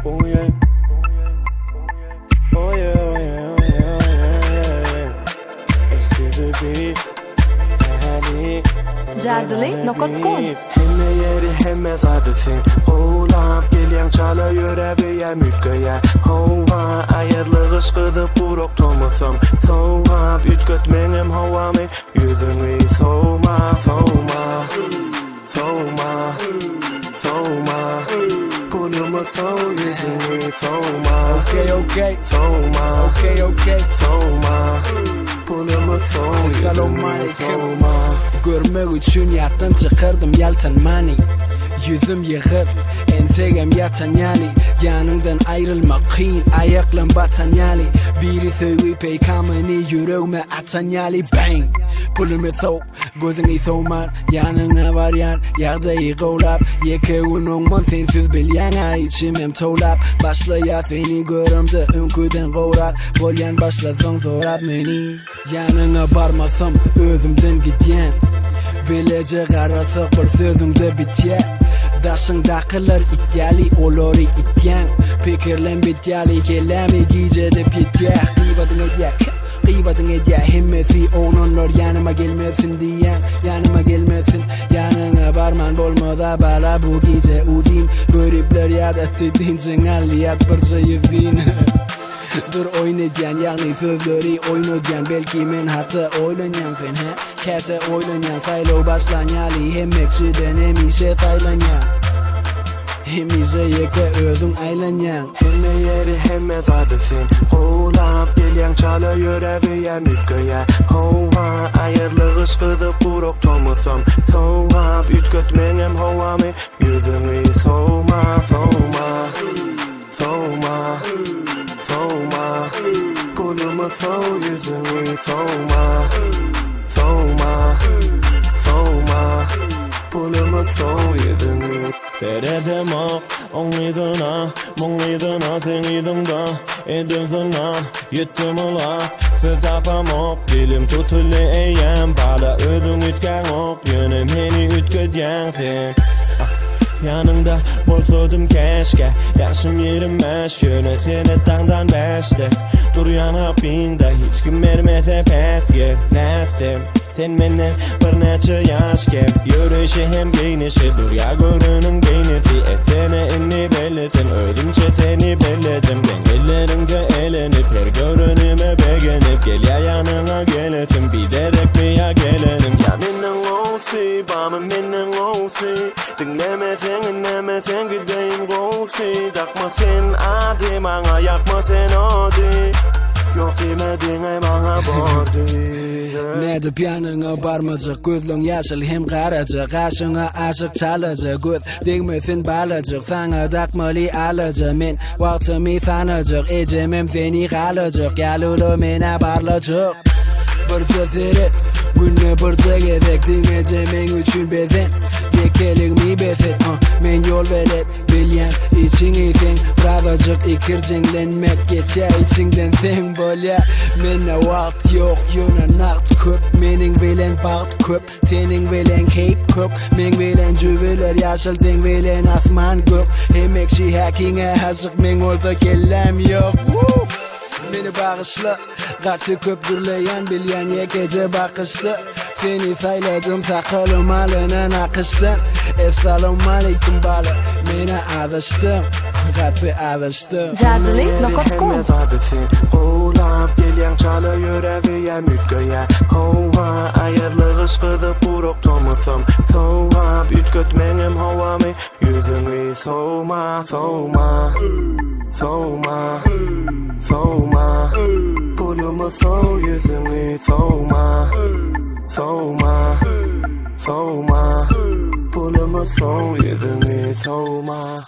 Oh yeah. Oh yeah, oh yeah, oh yeah, oh yeah, yeah. It's to the beat. Jardly.com Hemme yeri hemme zadı sen Qoğulap gelyen çala yüreğe mütkeye Hova ayarlı ışkıdı buruk tomusum Soğap ütkötmenim havamı Yüzünü soğuma, soğuma Soğuma, soğuma Pulumu soğ, yüzünü soğuma Okay. Soğuma, Okay. soğuma Pulumu soğ, yüzünü soğuma Görmek için yattan çıkardım yeltenmani Yüzüm yığır, entegem yatanyali Yanımdan ayrılmak kıyın, ayaklarım batanyali Biri söyleyip peykamını yüreğime atanyali Bang! Pulumu soğuk, gözünü soğumar Yanına var yan, yağdayı qoğlap Yekeğin onman sensiz bilyana içimem toğlap Başlaya seni görümde önküden qoğrar Bolyan başlasın zorab meni Yanına barmasam özümden gidyen Bilecek arasak bir sözümde bitye Daşında kılır ityali olori ityen Pikirlen bityali kelami giycede pitye Kıyvadın edye himmesi onunlar yanıma gelmesin diyen Yanıma gelmesin yanına barman bolmada bala bu gece udin Görüpler yadat dediğin alliyat bir yüzün Dur oynayacağın yani sözleri oynayacağın Belki men hatta oylanyan sen he Kete oylanyan saylo başlanyali Hem ekşiden hem işe saylanyan Hem işe yeke özün aylanyan Hemme yeri hemme zadı sen Qoğulap gelyen çala yüreğe mütkeye Hova ayarlı ışkıdı buruk tomusum Soğap ütkötmenim havamı Yüzünü soğuma, soğuma Soğuma, soğuma Pulumu soğ, yüzünü soğuma Soğuma, soğuma Pulumu soğ, yüzünü Veredem ok, onlidına Monlidına, senidimda Edimzina, yettim ola Söz tapam ok, dilim tutulli eyyem Bala ödüm ütken ok, yönüm heni ütködyen sen Yanında bolsodum keşke Yaşım yerimez şöyle seni dağdan beşte Dur yanapinda hiç kim vermese pes gel Neslim sen menden bir neçe yaş gel Yürüyüşü hem giyinişi dur ya görünün beynisi Seni inni bellisin ödümçe seni belledim Ben ellerinde elenip her görünüme beğenip Gel ya yanına gelesin bilerek mi ya gelenim Ya mennen olsi bana mennen olsi Dinlemesen inlemesen gideyim golsi Takma sen adi bana yakma sen adi Yok demedin ey bana bordi Nedip yanına barmacık gözlün yaşıl hem karacık Aşına aşık çalacık göz Değmesin balacık sana takmalı alıcık Men vaktimi sanacık ecemem seni kalacık Yalulu mene barlacık Bir cesaret günne bir cegedek Dinlecemen üçün bezen Yekelik mi beset men yol velet Bilyen içini sen Bravacık ikir cenglenmek Geçe içinden sen bolya Mene vakt yok yöne nakt köp Menin bilen bakt köp Senin bilen keyp köp Men bilen cüveler yaşıl sen bilen asman gök Hem ekşi hakine hazık men olsa kellem yok Beni bağışla Kaçı köp gürleyen bilyen yekece bakıştı Seni sayladım sakalım alenen akıştın Esselamu aleyküm balı Mene alıştım Katı alıştım Jardly.com Hemme zadı sen Qoğulap gelyen çala yüreğe mütkeye Hova ayarlı ışkıdı buruk tomusum Soğap ütkötmenim havamı Yüzünü soğuma, soğuma Soğuma, soğuma Pulumu soğ, yüzünü soğuma Soğuma, soğuma Pulumu soğ, yüzünü soğuma